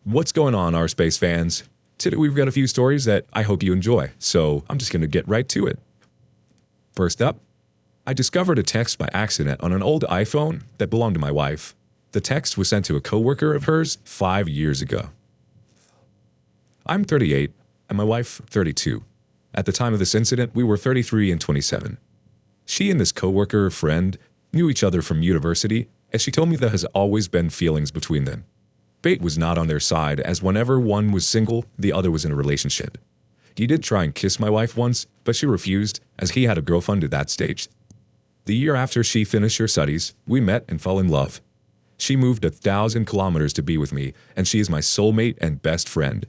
What's going on, our space fans? Today we've got a few stories that I hope you enjoy, so I'm just going to get right to it. First up, I discovered a text by accident on an old iPhone that belonged to my wife. The text was sent to a coworker of hers 5 years ago. I'm 38 and my wife 32. At the time of this incident, we were 33 and 27. She and this coworker or friend knew each other from university, and she told me there has always been feelings between them. Fate was not on their side, as whenever one was single, the other was in a relationship. He did try and kiss my wife once, but she refused, as he had a girlfriend at that stage. The year after she finished her studies, we met and fell in love. She moved 1,000 kilometers to be with me, and she is my soulmate and best friend.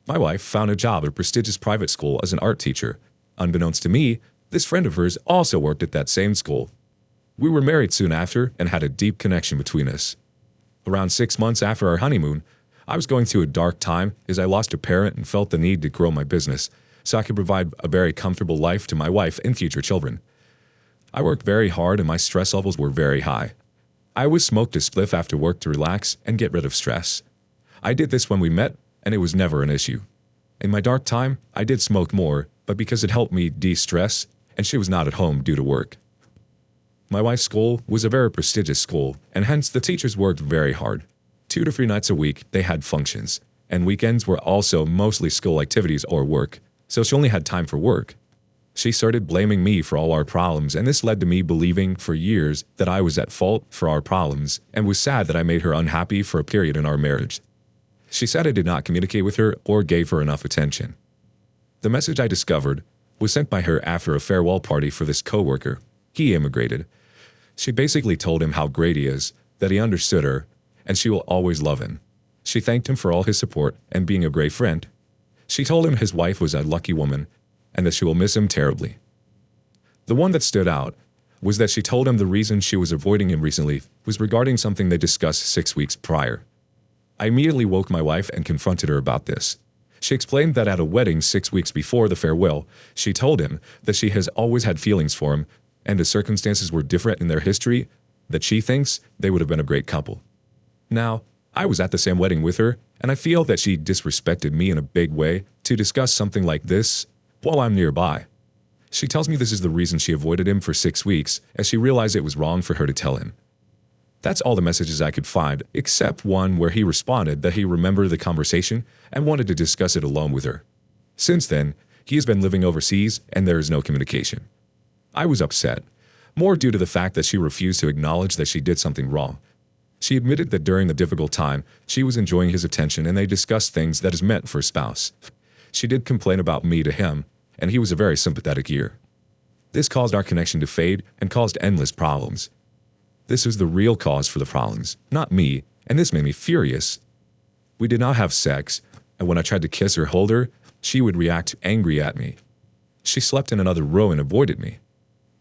My wife found a job at a prestigious private school as an art teacher. Unbeknownst to me, this friend of hers also worked at that same school. We were married soon after and had a deep connection between us. Around 6 months after our honeymoon, I was going through a dark time as I lost a parent and felt the need to grow my business so I could provide a very comfortable life to my wife and future children. I worked very hard and my stress levels were very high. I always smoked a spliff after work to relax and get rid of stress. I did this when we met, and it was never an issue. In my dark time, I did smoke more, but because it helped me de-stress, and she was not at home due to work. My wife's school was a very prestigious school, and hence the teachers worked very hard. 2 to 3 nights a week, they had functions, and weekends were also mostly school activities or work, so she only had time for work. She started blaming me for all our problems, and this led to me believing for years that I was at fault for our problems, and was sad that I made her unhappy for a period in our marriage. She said I did not communicate with her or gave her enough attention. The message I discovered was sent by her after a farewell party for this coworker. He immigrated. She basically told him how great he is, that he understood her, and she will always love him. She thanked him for all his support and being a great friend. She told him his wife was a lucky woman and that she will miss him terribly. The one that stood out was that she told him the reason she was avoiding him recently was regarding something they discussed 6 weeks prior. I immediately woke my wife and confronted her about this. She explained that at a wedding 6 weeks before the farewell, she told him that she has always had feelings for him, and the circumstances were different in their history, that she thinks they would have been a great couple. Now, I was at the same wedding with her, and I feel that she disrespected me in a big way to discuss something like this while I'm nearby. She tells me this is the reason she avoided him for 6 weeks, as she realized it was wrong for her to tell him. That's all the messages I could find, except one where he responded that he remembered the conversation and wanted to discuss it alone with her. Since then, he has been living overseas and there is no communication. I was upset, more due to the fact that she refused to acknowledge that she did something wrong. She admitted that during the difficult time, she was enjoying his attention and they discussed things that is meant for a spouse. She did complain about me to him, and he was a very sympathetic ear. This caused our connection to fade and caused endless problems. This was the real cause for the problems, not me, and this made me furious. We did not have sex, and when I tried to kiss or hold her, she would react angry at me. She slept in another row and avoided me.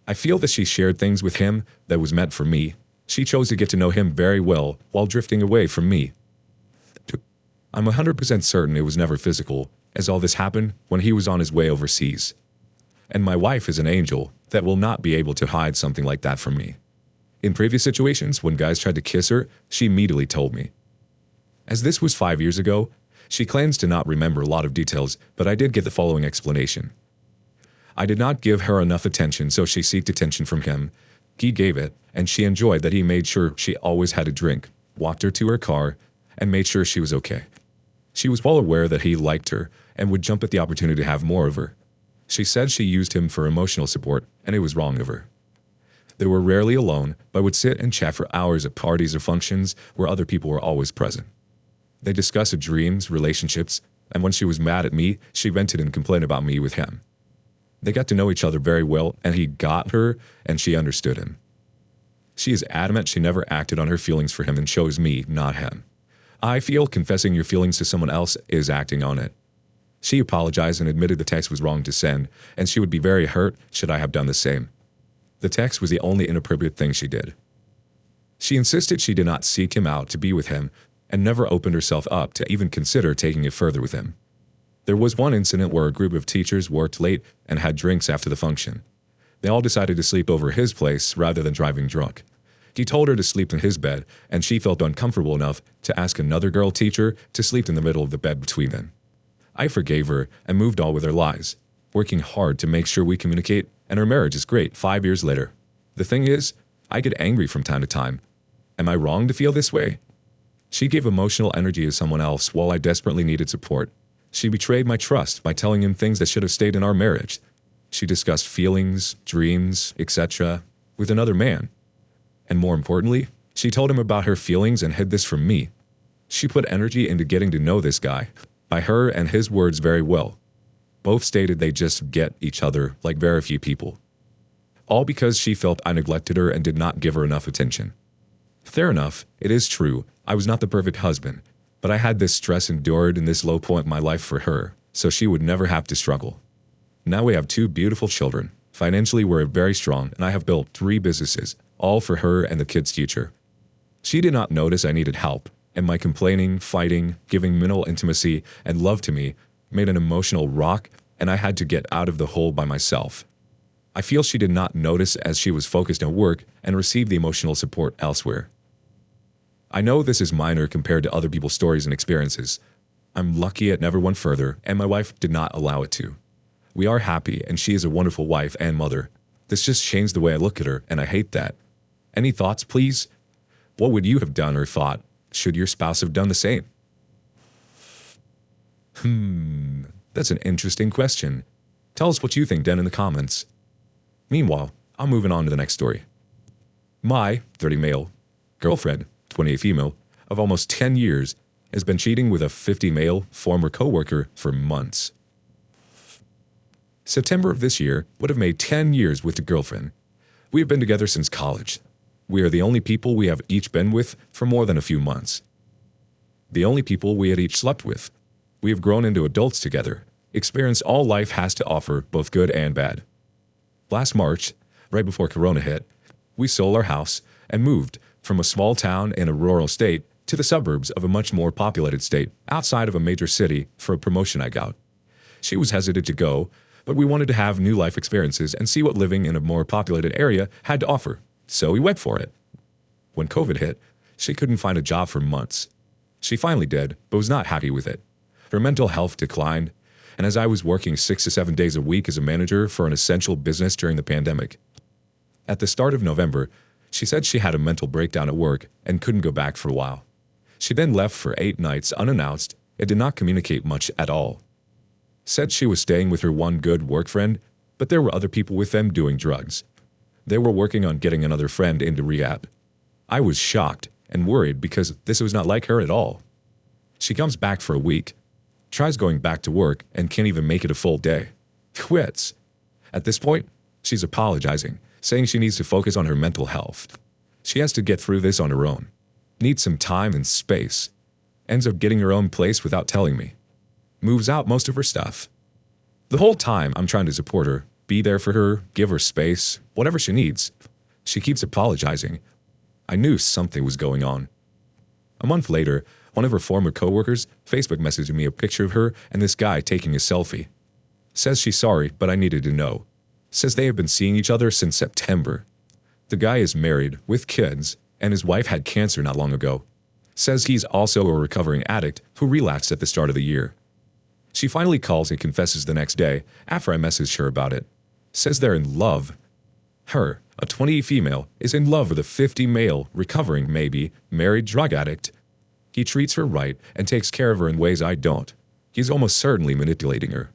I feel that she shared things with him that was meant for me. She chose to get to know him very well while drifting away from me. I'm 100% certain it was never physical, as all this happened when he was on his way overseas. And my wife is an angel that will not be able to hide something like that from me. In previous situations, when guys tried to kiss her, she immediately told me. As this was 5 years ago, she claims to not remember a lot of details, but I did get the following explanation. I did not give her enough attention, so she sought attention from him. He gave it, and she enjoyed that he made sure she always had a drink, walked her to her car, and made sure she was okay. She was well aware that he liked her and would jump at the opportunity to have more of her. She said she used him for emotional support, and it was wrong of her. They were rarely alone, but would sit and chat for hours at parties or functions where other people were always present. They discussed dreams, relationships, and when she was mad at me, she vented and complained about me with him. They got to know each other very well, and he got her, and she understood him. She is adamant she never acted on her feelings for him and chose me, not him. I feel confessing your feelings to someone else is acting on it. She apologized and admitted the text was wrong to send, and she would be very hurt should I have done the same. The text was the only inappropriate thing she did. She insisted she did not seek him out to be with him and never opened herself up to even consider taking it further with him. There was one incident where a group of teachers worked late and had drinks after the function. They all decided to sleep over his place rather than driving drunk. He told her to sleep in his bed, and she felt uncomfortable enough to ask another girl teacher to sleep in the middle of the bed between them. I forgave her and moved on with our lives, working hard to make sure we communicate, and our marriage is great 5 years later. The thing is, I get angry from time to time. Am I wrong to feel this way? She gave emotional energy to someone else while I desperately needed support. She betrayed my trust by telling him things that should have stayed in our marriage. She discussed feelings, dreams, etc. with another man. And more importantly, she told him about her feelings and hid this from me. She put energy into getting to know this guy, by her and his words very well. Both stated they just get each other like very few people. All because she felt I neglected her and did not give her enough attention. Fair enough, it is true, I was not the perfect husband, but I had this stress endured in this low point in my life for her, so she would never have to struggle. Now we have 2 beautiful children. Financially, we're very strong, and I have built 3 businesses, all for her and the kids' future. She did not notice I needed help, and my complaining, fighting, giving minimal intimacy and love to me made an emotional rock, and I had to get out of the hole by myself. I feel she did not notice as she was focused on work and received the emotional support elsewhere. I know this is minor compared to other people's stories and experiences. I'm lucky it never went further, and my wife did not allow it to. We are happy, and she is a wonderful wife and mother. This just changed the way I look at her, and I hate that. Any thoughts, please? What would you have done or thought? Should your spouse have done the same? That's an interesting question. Tell us what you think down in the comments. Meanwhile, I'm moving on to the next story. My 30 male girlfriend, 28 female, of almost 10 years, has been cheating with a 50 male former coworker for months. September of this year would have made 10 years with the girlfriend. We have been together since college. We are the only people we have each been with for more than a few months. The only people we had each slept with. We have grown into adults together, experienced all life has to offer, both good and bad. Last March, right before Corona hit, we sold our house and moved from a small town in a rural state to the suburbs of a much more populated state outside of a major city for a promotion I got. She was hesitant to go, but we wanted to have new life experiences and see what living in a more populated area had to offer, so we went for it. When COVID hit, she couldn't find a job for months. She finally did, but was not happy with it. Her mental health declined, and as I was working 6 to 7 days a week as a manager for an essential business during the pandemic. At the start of November, she said she had a mental breakdown at work and couldn't go back for a while. She then left for 8 nights unannounced and did not communicate much at all. Said she was staying with her one good work friend, but there were other people with them doing drugs. They were working on getting another friend into rehab. I was shocked and worried because this was not like her at all. She comes back for a week, tries going back to work and can't even make it a full day. Quits. At this point, she's apologizing, saying she needs to focus on her mental health. She has to get through this on her own. Needs some time and space. Ends up getting her own place without telling me. Moves out most of her stuff. The whole time I'm trying to support her, be there for her, give her space, whatever she needs. She keeps apologizing. I knew something was going on. A month later, one of her former coworkers Facebook messaged me a picture of her and this guy taking a selfie. Says she's sorry, but I needed to know. Says they have been seeing each other since September. The guy is married, with kids, and his wife had cancer not long ago. Says he's also a recovering addict who relapsed at the start of the year. She finally calls and confesses the next day after I messaged her about it. Says they're in love. Her, a 20 female, is in love with a 50 male, recovering maybe, married drug addict. He treats her right and takes care of her in ways I don't. He's almost certainly manipulating her.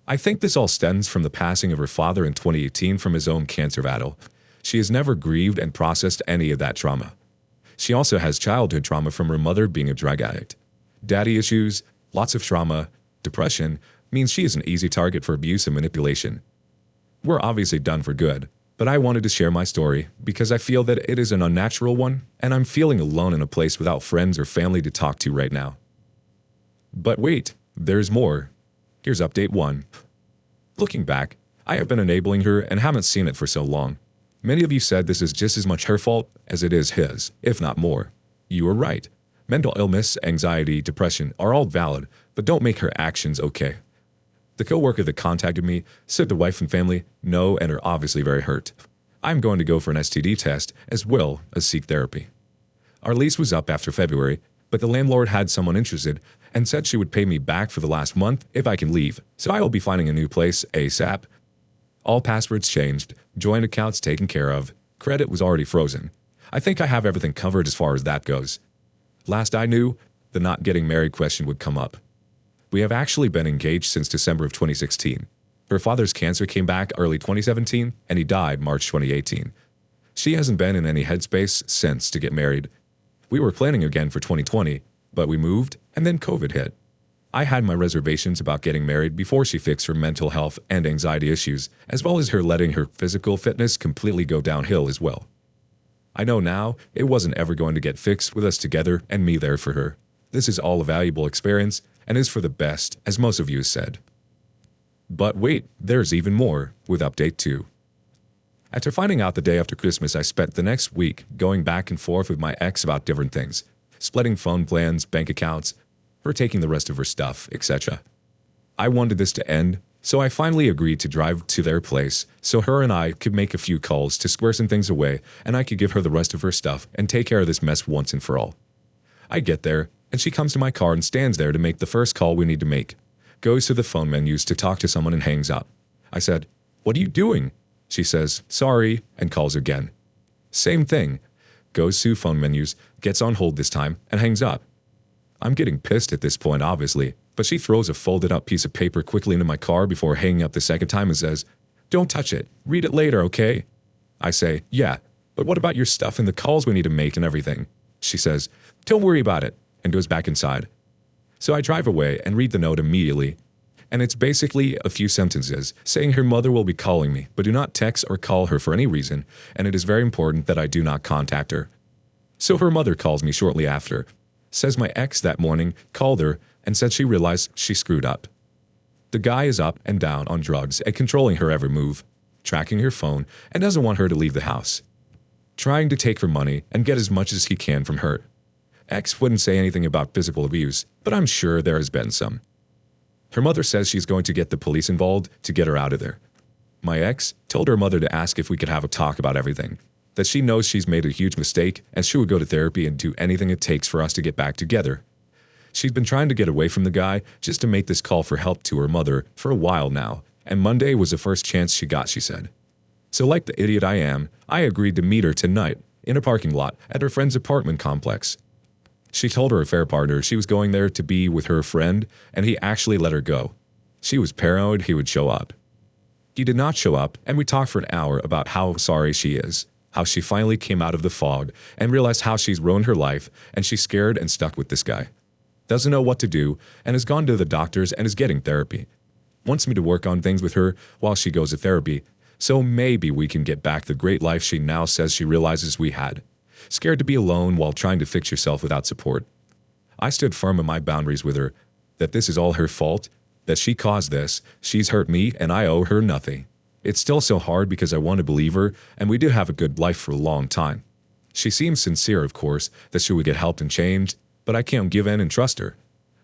I think this all stems from the passing of her father in 2018 from his own cancer battle. She has never grieved and processed any of that trauma. She also has childhood trauma from her mother being a drug addict. Daddy issues, lots of trauma, depression means she is an easy target for abuse and manipulation. We're obviously done for good, but I wanted to share my story because I feel that it is an unnatural one, and I'm feeling alone in a place without friends or family to talk to right now. But wait, there's more. Here's update 1. Looking back, I have been enabling her and haven't seen it for so long. Many of you said this is just as much her fault as it is his, if not more. You are right. Mental illness, anxiety, depression are all valid, but don't make her actions okay. The coworker that contacted me said the wife and family know and are obviously very hurt. I'm going to go for an STD test as well as seek therapy. Our lease was up after February, but the landlord had someone interested and said she would pay me back for the last month if I can leave, so I will be finding a new place ASAP. All passwords changed, joint accounts taken care of, credit was already frozen. I think I have everything covered as far as that goes. Last I knew, the not getting married question would come up. We have actually been engaged since December of 2016. Her father's cancer came back early 2017, and he died March 2018. She hasn't been in any headspace since to get married. We were planning again for 2020, but we moved, and then COVID hit. I had my reservations about getting married before she fixed her mental health and anxiety issues, as well as her letting her physical fitness completely go downhill as well. I know now it wasn't ever going to get fixed with us together and me there for her. This is all a valuable experience and is for the best, as most of you said. But wait, there's even more with update 2. After finding out the day after Christmas, I spent the next week going back and forth with my ex about different things, splitting phone plans, bank accounts, her taking the rest of her stuff, etc. I wanted this to end, so I finally agreed to drive to their place so her and I could make a few calls to square some things away and I could give her the rest of her stuff and take care of this mess once and for all. I get there, and she comes to my car and stands there to make the first call we need to make. Goes to the phone menus to talk to someone and hangs up. I said, "What are you doing?" She says, "Sorry," and calls again. Same thing. Goes to phone menus, gets on hold this time, and hangs up. I'm getting pissed at this point, obviously, but she throws a folded up piece of paper quickly into my car before hanging up the second time and says, "Don't touch it. Read it later, okay?" I say, "Yeah, but what about your stuff and the calls we need to make and everything?" She says, "Don't worry about it," and goes back inside. So I drive away and read the note immediately. And it's basically a few sentences saying her mother will be calling me, but do not text or call her for any reason, and it is very important that I do not contact her. So her mother calls me shortly after. Says my ex that morning called her and said she realized she screwed up. The guy is up and down on drugs and controlling her every move, tracking her phone, and doesn't want her to leave the house. Trying to take her money and get as much as he can from her. Ex wouldn't say anything about physical abuse, but I'm sure there has been some. Her mother says she's going to get the police involved to get her out of there. My ex told her mother to ask if we could have a talk about everything, that she knows she's made a huge mistake and she would go to therapy and do anything it takes for us to get back together. She's been trying to get away from the guy just to make this call for help to her mother for a while now, and Monday was the first chance she got, she said. So like the idiot I am, I agreed to meet her tonight in a parking lot at her friend's apartment complex. She told her affair partner she was going there to be with her friend, and he actually let her go. She was paranoid he would show up. He did not show up, and we talked for an hour about how sorry she is, how she finally came out of the fog and realized how she's ruined her life, and she's scared and stuck with this guy. Doesn't know what to do, and has gone to the doctors and is getting therapy. Wants me to work on things with her while she goes to therapy, so maybe we can get back the great life she now says she realizes we had. Scared to be alone while trying to fix yourself without support. I stood firm in my boundaries with her, that this is all her fault, that she caused this, she's hurt me, and I owe her nothing. It's still so hard because I want to believe her, and we did have a good life for a long time. She seems sincere, of course, that she would get helped and changed, but I can't give in and trust her.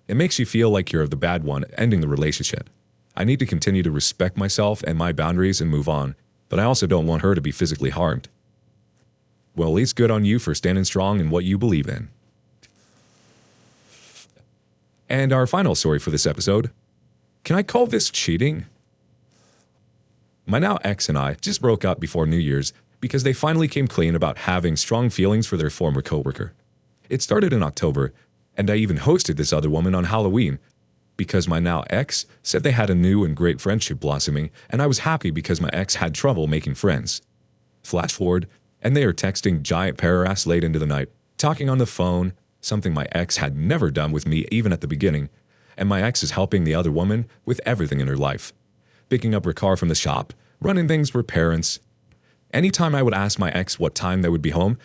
It makes you feel like you're the bad one ending the relationship. I need to continue to respect myself and my boundaries and move on, but I also don't want her to be physically harmed. Well, at least good on you for standing strong in what you believe in. And our final story for this episode. Can I call this cheating? My now ex and I just broke up before New Year's because they finally came clean about having strong feelings for their former coworker. It started in October, and I even hosted this other woman on Halloween because my now ex said they had a new and great friendship blossoming, and I was happy because my ex had trouble making friends. Flash forward, and they are texting giant paragraphs late into the night, talking on the phone, something my ex had never done with me even at the beginning, and my ex is helping the other woman with everything in her life. Picking up her car from the shop, running things for parents. Anytime I would ask my ex what time they would be home,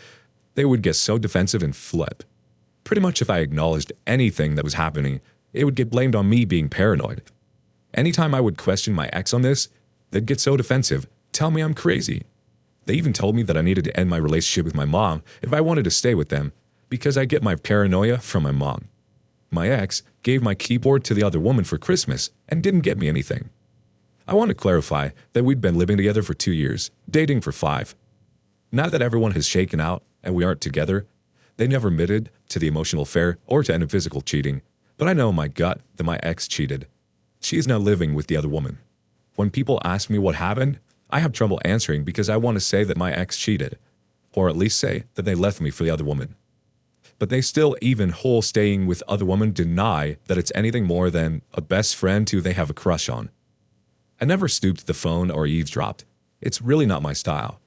they would get so defensive and flip. Pretty much if I acknowledged anything that was happening, it would get blamed on me being paranoid. Anytime I would question my ex on this, they'd get so defensive, tell me I'm crazy. They even told me that I needed to end my relationship with my mom if I wanted to stay with them, because I get my paranoia from my mom. My ex gave my keyboard to the other woman for Christmas and didn't get me anything. I want to clarify that we'd been living together for 2 years, dating for 5, Now that everyone has shaken out and we aren't together, they never admitted to the emotional affair or to any physical cheating, but I know in my gut that my ex cheated. She is now living with the other woman. When people ask me what happened, I have trouble answering because I want to say that my ex cheated, or at least say that they left me for the other woman. But they still, even whole staying with other women, deny that it's anything more than a best friend who they have a crush on. I never stooped the phone or eavesdropped. It's really not my style.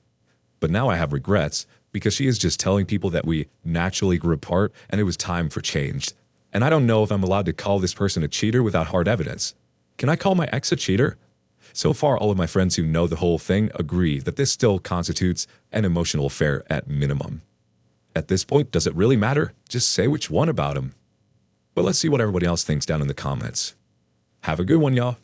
But now I have regrets because she is just telling people that we naturally grew apart and it was time for change. And I don't know if I'm allowed to call this person a cheater without hard evidence. Can I call my ex a cheater? So far, all of my friends who know the whole thing agree that this still constitutes an emotional affair at minimum. At this point, does it really matter? Just say which one about him. But let's see what everybody else thinks down in the comments. Have a good one, y'all.